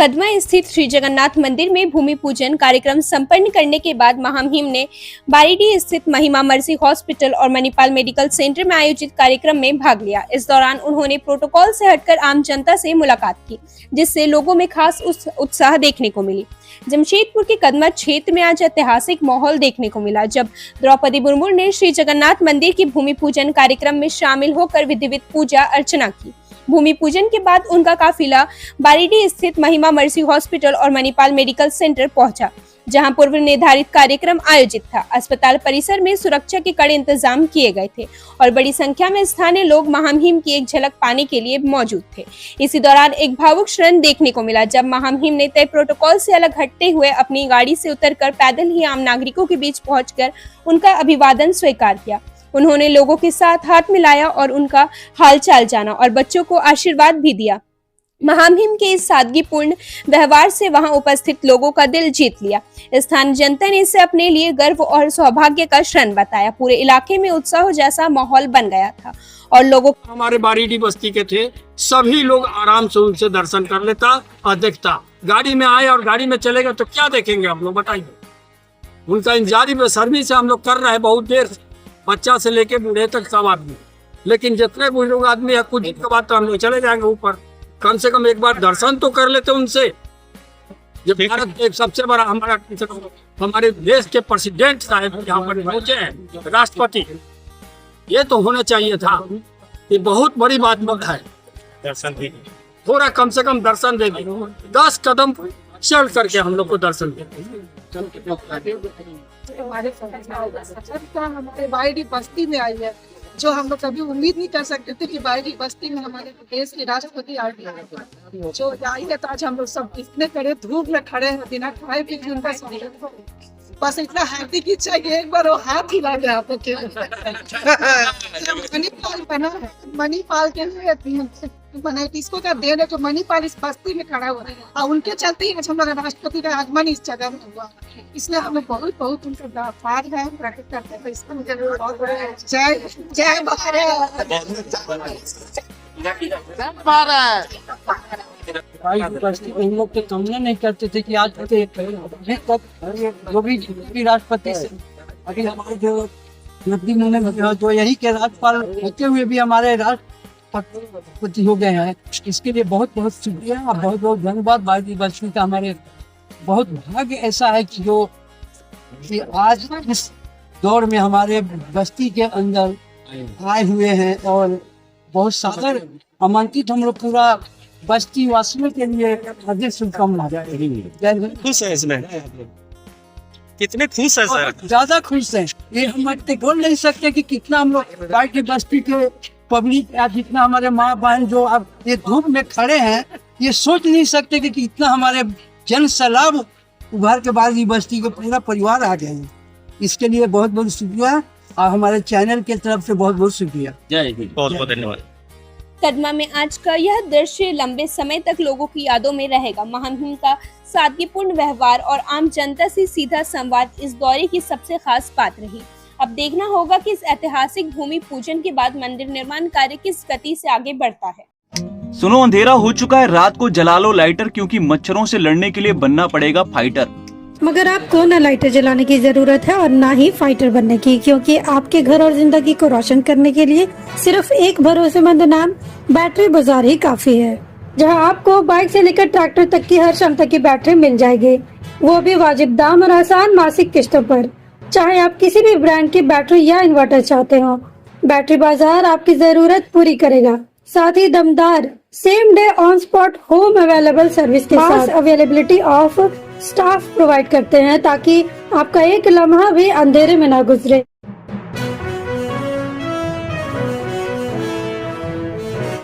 कदमा स्थित श्री जगन्नाथ मंदिर में भूमि पूजन कार्यक्रम संपन्न करने के बाद महामहिम ने बारीडीह स्थित महिमा मर्सी हॉस्पिटल और मणिपाल मेडिकल सेंटर में आयोजित कार्यक्रम में भाग लिया। इस दौरान उन्होंने प्रोटोकॉल से हटकर आम जनता से मुलाकात की, जिससे लोगों में खास उत्साह देखने को मिली। जमशेदपुर के कदमा क्षेत्र में आज ऐतिहासिक माहौल देखने को मिला, जब द्रौपदी मुर्मू ने श्री जगन्नाथ मंदिर की भूमि पूजन कार्यक्रम में शामिल होकर विधिवत पूजा अर्चना की। भूमि पूजन के बाद उनका काफिला बारीडीह स्थित महिमा मर्सी हॉस्पिटल और मणिपाल मेडिकल सेंटर पहुंचा, जहां पूर्व निर्धारित कार्यक्रम आयोजित था। अस्पताल परिसर में सुरक्षा के कड़े इंतजाम किए गए थे और बड़ी संख्या में स्थानीय लोग महामहिम की एक झलक पाने के लिए मौजूद थे। इसी दौरान एक भावुक क्षण देखने को मिला, जब महामहिम ने तय प्रोटोकॉल से अलग हटते हुए अपनी गाड़ी से उतरकर पैदल ही आम नागरिकों के बीच पहुंचकर उनका अभिवादन स्वीकार किया। उन्होंने लोगों के साथ हाथ मिलाया और उनका हालचाल जाना और बच्चों को आशीर्वाद भी दिया। महामहिम के इस सादगीपूर्ण व्यवहार से वहां उपस्थित लोगों का दिल जीत लिया। स्थानीय जनता ने इसे अपने लिए गर्व और सौभाग्य का क्षण बताया। पूरे इलाके में उत्साह जैसा माहौल बन गया था और लोगों हमारे बारीडीह बस्ती के थे, सभी लोग आराम से उनसे दर्शन कर लेता और देखता। गाड़ी में आए और गाड़ी में चलेगा तो क्या देखेंगे आप लोग बताइए। उनका इंतजारी बेसर्मी से हम लोग कर रहे हैं बहुत देर से, बच्चा से लेके बूढ़े तक सब आदमी। लेकिन जितने बुजुर्ग आदमी है कुछ दिन के बाद तो हम लोग चले जाएंगे ऊपर। कम से कम एक बार दर्शन तो कर लेते उनसे। जब भारत एक सबसे बड़ा हमारे देश के प्रेसिडेंट साहब यहाँ पर पहुंचे हैं, राष्ट्रपति, ये तो होना चाहिए था। ये बहुत बड़ी बात है। दर्शन भी थोड़ा कम से कम दर्शन दे, 10 कदम चल करके हम लोग को दर्शन दे। हमारे बारीडीह बस्ती में आई है, जो हम लोग कभी उम्मीद नहीं कर सकते थे कि बारीडीह बस्ती में हमारे देश के राष्ट्रपति आएंगे। जो आई है तो आज हम लोग सब इतने कड़े धूप में खड़े हैं, बिना खाए पीए उनका बस इतना हैप्पी की चाहिए एक बार वो हाथ हिला दे आप मणिपाल बना है, मणिपाल के लिए इसको क्या देन है जो मणिपाल इस बस्ती में खड़ा हुआ है और उनके चलते ही हम लोग राष्ट्रपति का आगमन इस जगह में हुआ। इसलिए हम लोग बहुत बहुत उनका आभार है प्रकट करते हैं। इसको मुझे बहुत जय जय भारत। हम लोग तो कामना नहीं करते थे कि आज तक जो भी राष्ट्रपति से अभी हमारे जो नकदी मुने जो यही के राज्यपाल होते हुए भी हमारे राष्ट्रपति हो गए हैं, इसके लिए बहुत बहुत शुक्रिया और बहुत बहुत धन्यवाद। बारीडीह बस्ती का हमारे बहुत भाग्य ऐसा है कि जो कि आज इस दौर में हमारे बस्ती के अंदर आए हुए हैं और बहुत सादर आमंत्रित हम लोग पूरा बस्ती वासियों के लिए हार्दिक शुभकामनाएं। खुश है इसमें, कितने खुश है सर? ज्यादा खुश है। ये हम बोल नहीं सकते कि कितना हम लोग बारीडीह बस्ती के पब्लिक या जितना हमारे माँ बहन जो अब ये धूप में खड़े हैं, ये सोच नहीं सकते कि कितना हमारे जन सैलाब उभर के बारीडीह बस्ती के पूरा परिवार आ गए हैं। इसके लिए बहुत बहुत शुक्रिया और हमारे चैनल के तरफ से बहुत बहुत शुक्रिया। जय हिंद, बहुत बहुत धन्यवाद। कदमा में आज का यह दृश्य लंबे समय तक लोगों की यादों में रहेगा। महामहिम का सादगीपूर्ण व्यवहार और आम जनता से सीधा संवाद इस दौरे की सबसे खास बात रही। अब देखना होगा कि इस ऐतिहासिक भूमि पूजन के बाद मंदिर निर्माण कार्य किस गति से आगे बढ़ता है। सुनो, अंधेरा हो चुका है, रात को जला लो लाइटर, क्योंकि मच्छरों से लड़ने के लिए बनना पड़ेगा फाइटर। मगर आपको न लाइटर जलाने की जरूरत है और न ही फाइटर बनने की, क्योंकि आपके घर और जिंदगी को रोशन करने के लिए सिर्फ एक भरोसेमंद नाम बैटरी बाजार ही काफी है, जहां आपको बाइक से लेकर ट्रैक्टर तक की हर क्षमता की बैटरी मिल जाएगी, वो भी वाजिब दाम और आसान मासिक किस्तों पर। चाहे आप किसी भी ब्रांड की बैटरी या इन्वर्टर चाहते हो, बैटरी बाजार आपकी जरूरत पूरी करेगा। साथ ही दमदार same day on spot home available service के साथ अवेलेबिलिटी ऑफ स्टाफ प्रोवाइड करते हैं, ताकि आपका एक लम्हा भी अंधेरे में ना गुजरे।